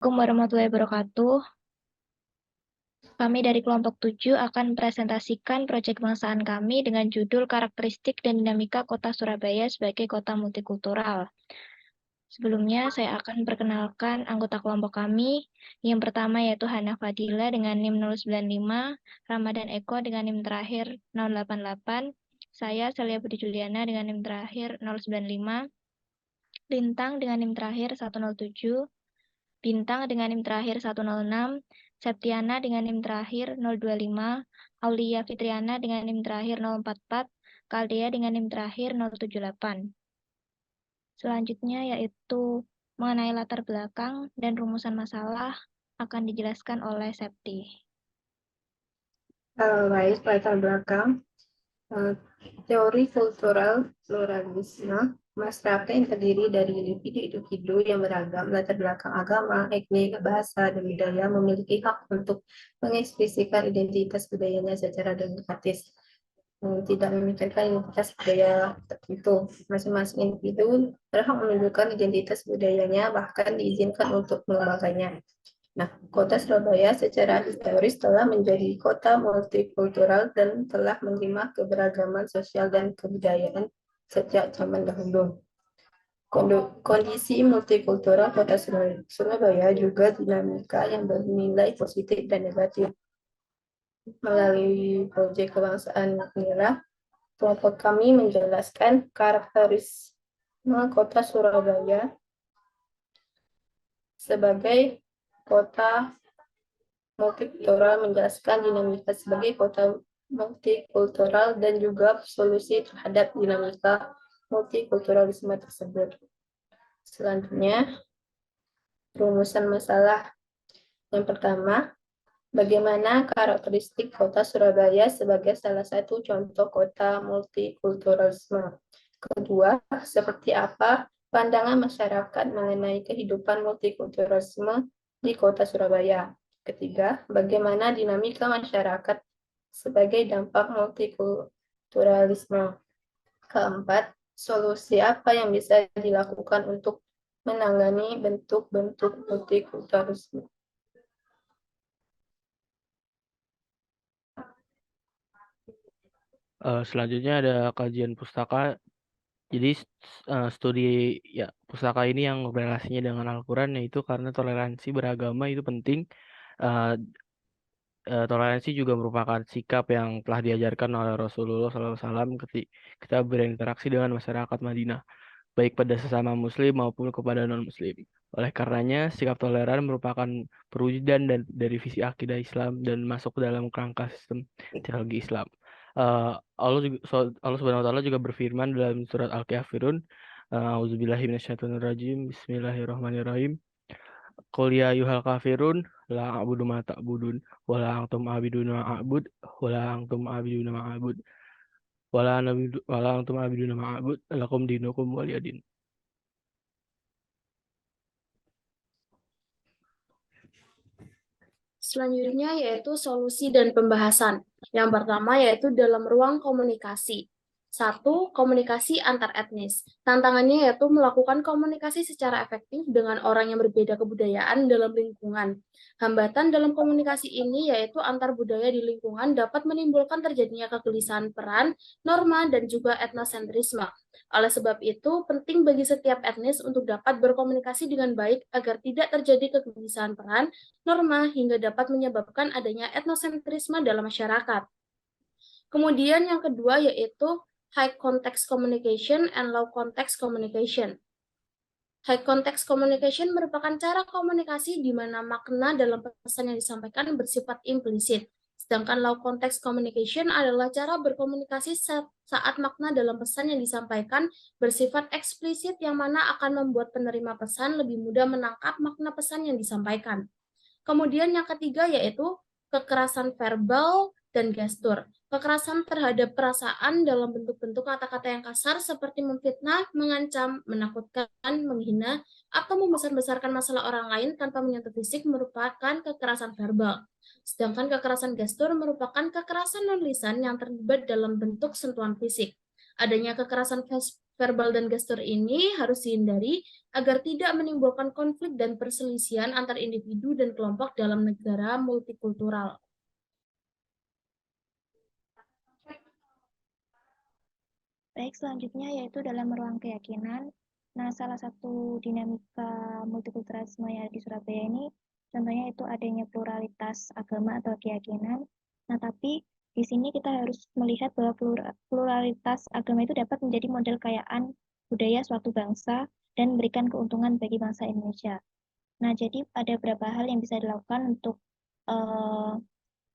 Assalamualaikum warahmatullahi wabarakatuh. Kami dari kelompok 7 akan presentasikan proyek kebangsaan kami dengan judul Karakteristik dan Dinamika Kota Surabaya sebagai Kota Multikultural. Sebelumnya, saya akan perkenalkan anggota kelompok kami. Yang pertama yaitu Hana Fadila dengan NIM 095, Ramadan Eko dengan NIM terakhir 088, saya Celia Budi Juliana dengan NIM terakhir 095, Lintang dengan NIM terakhir 107, Bintang dengan NIM terakhir 106, Septiana dengan NIM terakhir 025, Aulia Fitriana dengan NIM terakhir 044, Kaldea dengan NIM terakhir 078. Selanjutnya yaitu mengenai latar belakang dan rumusan masalah akan dijelaskan oleh Septi. Baik, latar belakang. Teori kultural pluralisme, masyarakat yang terdiri dari individu-individu yang beragam latar belakang agama, etnik, bahasa, dan budaya memiliki hak untuk mengekspresikan identitas budayanya secara demokratis. Tidak memikirkan identitas budaya tertentu. Masing-masing individu berhak menunjukkan identitas budayanya, bahkan diizinkan untuk mengembangkannya. Nah, kota Surabaya secara historis telah menjadi kota multikultural dan telah menerima keberagaman sosial dan kebudayaan sejak zaman dahulu. Kondisi multikultural kota Surabaya juga dinamika yang bernilai positif dan negatif. Melalui proyek kebangsaan inilah, kelompok kami menjelaskan karakteristik kota Surabaya sebagai kota multikultural, menjelaskan dinamika sebagai kota multikultural dan juga solusi terhadap dinamika multikulturalisme tersebut. Selanjutnya, rumusan masalah. Yang pertama, bagaimana karakteristik kota Surabaya sebagai salah satu contoh kota multikulturalisme. Kedua, seperti apa pandangan masyarakat mengenai kehidupan multikulturalisme di kota Surabaya. Ketiga, bagaimana dinamika masyarakat sebagai dampak multikulturalisme. Keempat, solusi apa yang bisa dilakukan untuk menangani bentuk-bentuk multikulturalisme. Selanjutnya ada kajian pustaka. Jadi studi ya pustaka ini yang berrelasinya dengan Al-Quran, yaitu karena toleransi beragama itu penting. Uh, Toleransi juga merupakan sikap yang telah diajarkan oleh Rasulullah SAW ketika berinteraksi dengan masyarakat Madinah, baik pada sesama Muslim maupun kepada non-Muslim. Oleh karenanya, sikap toleran merupakan perwujudan dari visi akidah Islam dan masuk dalam kerangka sistem teologi Islam. Allah Subhanahu wa taala juga berfirman dalam surat Al-Kafirun, A'udzubillahi minasyaitonirrajim, Bismillahirrahmanirrahim. Qul ya ayyuhal kafirun la a'budu ma ta'budun wala antum a'biduna ma a'bud wala antum a'biduna ma a'bud wala antum a'biduna ma a'bud lakum dinukum waliyadin. Selanjutnya yaitu solusi dan pembahasan. Yang pertama yaitu dalam ruang komunikasi. 1. Komunikasi antar etnis. Tantangannya yaitu melakukan komunikasi secara efektif dengan orang yang berbeda kebudayaan dalam lingkungan. Hambatan dalam komunikasi ini yaitu antar budaya di lingkungan dapat menimbulkan terjadinya kegelisahan peran, norma, dan juga etnosentrisme. Oleh sebab itu, penting bagi setiap etnis untuk dapat berkomunikasi dengan baik agar tidak terjadi kegelisahan peran, norma, hingga dapat menyebabkan adanya etnosentrisme dalam masyarakat. Kemudian yang kedua yaitu high context communication and low context communication. High context communication merupakan cara komunikasi di mana makna dalam pesan yang disampaikan bersifat implisit. Sedangkan low context communication adalah cara berkomunikasi saat makna dalam pesan yang disampaikan bersifat eksplisit yang mana akan membuat penerima pesan lebih mudah menangkap makna pesan yang disampaikan. Kemudian yang ketiga yaitu kekerasan verbal dan gestur. Kekerasan terhadap perasaan dalam bentuk-bentuk kata-kata yang kasar seperti memfitnah, mengancam, menakutkan, menghina, atau membesar-besarkan masalah orang lain tanpa menyentuh fisik merupakan kekerasan verbal. Sedangkan kekerasan gestur merupakan kekerasan non-lisan yang terlibat dalam bentuk sentuhan fisik. Adanya kekerasan verbal dan gestur ini harus dihindari agar tidak menimbulkan konflik dan perselisihan antar individu dan kelompok dalam negara multikultural. Baik, selanjutnya yaitu dalam ruang keyakinan. Nah, salah satu dinamika multikulturalisme yang ada di Surabaya ini, contohnya itu adanya pluralitas agama atau keyakinan. Nah, tapi di sini kita harus melihat bahwa pluralitas agama itu dapat menjadi model kekayaan budaya suatu bangsa dan memberikan keuntungan bagi bangsa Indonesia. Nah, jadi ada beberapa hal yang bisa dilakukan untuk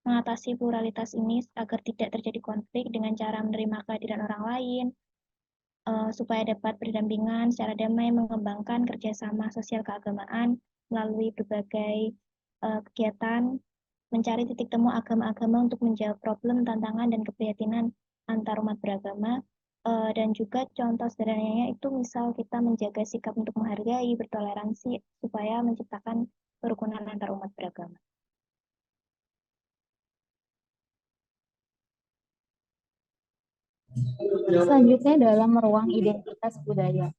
mengatasi pluralitas ini agar tidak terjadi konflik dengan cara menerima kehadiran orang lain, supaya dapat berdampingan secara damai, mengembangkan kerjasama sosial keagamaan melalui berbagai kegiatan, mencari titik temu agama-agama untuk menjawab problem, tantangan, dan keprihatinan antar umat beragama. Dan juga contoh sederhananya itu misal kita menjaga sikap untuk menghargai, bertoleransi, supaya menciptakan kerukunan antar umat beragama. Selanjutnya dalam ruang identitas budaya.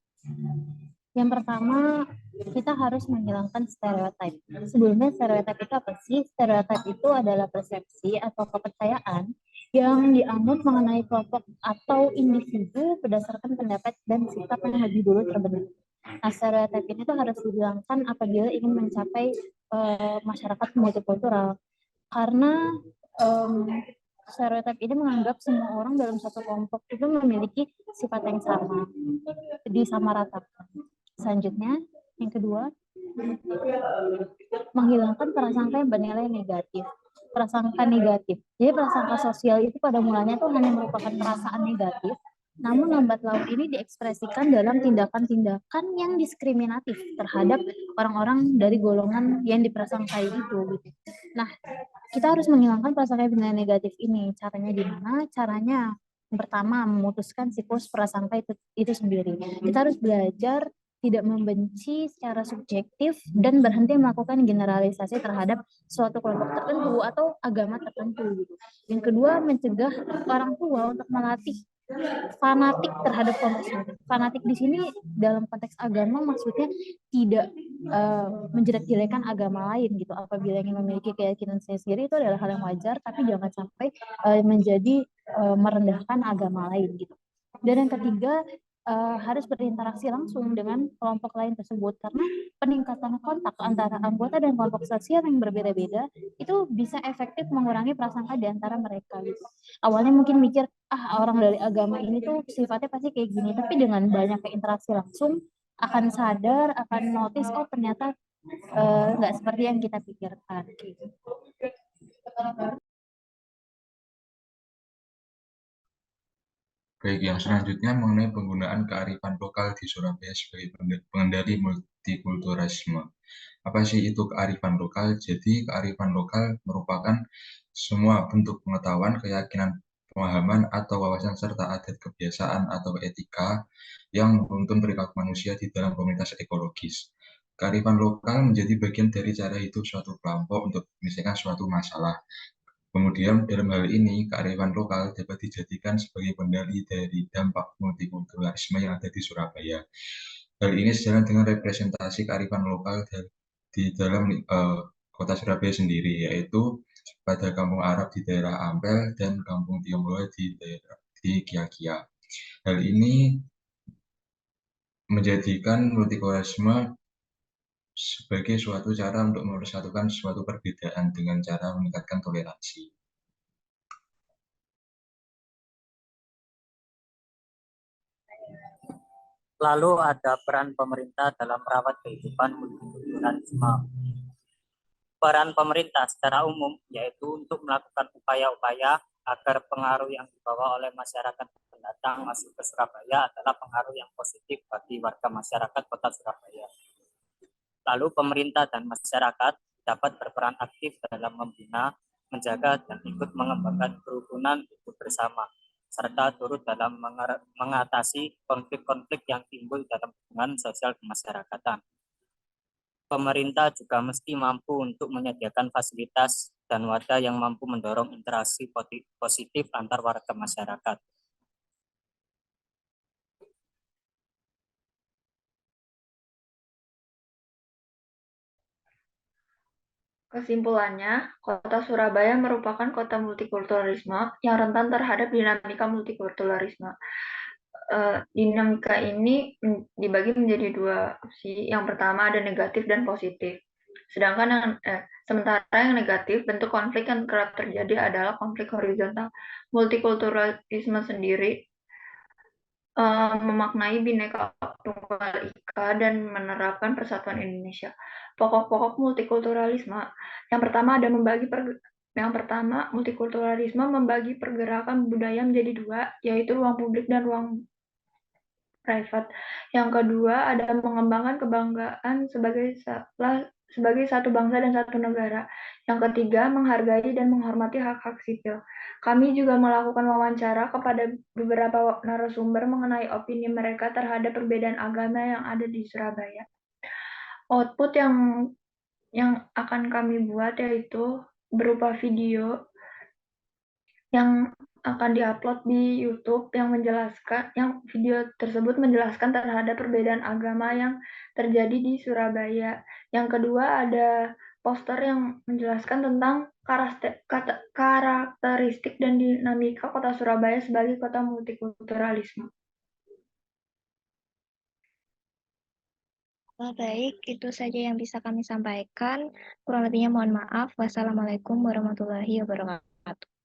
Yang pertama, kita harus menghilangkan stereotip. Sebelumnya stereotip itu apa sih? Stereotip itu adalah persepsi atau kepercayaan yang dianut mengenai kelompok atau individu berdasarkan pendapat dan sikap yang lebih dulu terbentuk. Nah, stereotip ini tuh harus dihilangkan apabila ingin mencapai masyarakat multikultural. Karena stereotip ini menganggap semua orang dalam satu kelompok itu memiliki sifat yang sama, disamaratakan. Selanjutnya, yang kedua, menghilangkan prasangka yang bernilai negatif. Prasangka negatif. Jadi prasangka sosial itu pada mulanya itu hanya merupakan perasaan negatif, namun lambat laun ini diekspresikan dalam tindakan-tindakan yang diskriminatif terhadap orang-orang dari golongan yang diprasangkai itu. Gitu. Nah, kita harus menghilangkan prasangka yang bernilai negatif ini. Caranya gimana? Caranya yang pertama, memutuskan siklus prasangka itu sendiri. Kita harus belajar tidak membenci secara subjektif dan berhenti melakukan generalisasi terhadap suatu kelompok tertentu atau agama tertentu. Gitu. Yang kedua, mencegah orang tua untuk melatih fanatik terhadap kelompok sendiri. Fanatik di sini dalam konteks agama maksudnya tidak menjelek-jelekan agama lain gitu. Apabila ingin memiliki keyakinan sendiri itu adalah hal yang wajar, tapi jangan sampai menjadi merendahkan agama lain gitu. Dan yang ketiga, harus berinteraksi langsung dengan kelompok lain tersebut karena peningkatan kontak antara anggota dan kelompok sosial yang berbeda-beda itu bisa efektif mengurangi prasangka di antara mereka gitu. Awalnya mungkin mikir orang dari agama ini tuh sifatnya pasti kayak gini, tapi dengan banyak interaksi langsung akan sadar, akan notice ternyata nggak seperti yang kita pikirkan gitu. Baik, yang selanjutnya mengenai penggunaan kearifan lokal di Surabaya sebagai pengendali multikulturalisme. Apa sih itu kearifan lokal? Jadi kearifan lokal merupakan semua bentuk pengetahuan, keyakinan, pemahaman, atau wawasan serta adat kebiasaan atau etika yang menuntun perilaku manusia di dalam komunitas ekologis. Kearifan lokal menjadi bagian dari cara hidup suatu kelompok untuk menyelesaikan suatu masalah. Kemudian dalam hal ini, kearifan lokal dapat dijadikan sebagai kendali dari dampak multikulturalisme yang ada di Surabaya. Hal ini sejalan dengan representasi kearifan lokal di dalam kota Surabaya sendiri, yaitu pada Kampung Arab di daerah Ampel dan Kampung Tionghoa di Kia-Kia. Hal ini menjadikan multikulturalisme sebagai suatu cara untuk mempersatukan suatu perbedaan dengan cara meningkatkan toleransi. Lalu ada peran pemerintah dalam merawat kehidupan multikulturalisme. Peran pemerintah secara umum yaitu untuk melakukan upaya-upaya agar pengaruh yang dibawa oleh masyarakat pendatang masuk ke Surabaya adalah pengaruh yang positif bagi warga masyarakat Kota Surabaya. Lalu pemerintah dan masyarakat dapat berperan aktif dalam membina, menjaga, dan ikut mengembangkan kerukunan hidup bersama, serta turut dalam mengatasi konflik-konflik yang timbul dalam hubungan sosial kemasyarakatan. Pemerintah juga mesti mampu untuk menyediakan fasilitas dan wadah yang mampu mendorong interaksi positif antar warga masyarakat. Kesimpulannya, Kota Surabaya merupakan kota multikulturalisme yang rentan terhadap dinamika multikulturalisme. Dinamika ini dibagi menjadi dua opsi. Yang pertama ada negatif dan positif. Sementara yang negatif, bentuk konflik yang kerap terjadi adalah konflik horizontal. Multikulturalisme sendiri memaknai Bhinneka Tunggal Ika dan menerapkan persatuan Indonesia. Pokok-pokok multikulturalisme. Yang pertama, multikulturalisme membagi pergerakan budaya menjadi dua, yaitu ruang publik dan ruang private. Yang kedua, ada mengembangkan kebanggaan sebagai satu bangsa dan satu negara. Yang ketiga, menghargai dan menghormati hak-hak sipil. Kami juga melakukan wawancara kepada beberapa narasumber mengenai opini mereka terhadap perbedaan agama yang ada di Surabaya. Output yang akan kami buat yaitu berupa video yang akan diupload di YouTube yang video tersebut menjelaskan terhadap perbedaan agama yang terjadi di Surabaya. Yang kedua ada poster yang menjelaskan tentang karakteristik dan dinamika kota Surabaya sebagai kota multikulturalisme. Baik, itu saja yang bisa kami sampaikan. Kurang lebihnya mohon maaf. Wassalamualaikum warahmatullahi wabarakatuh.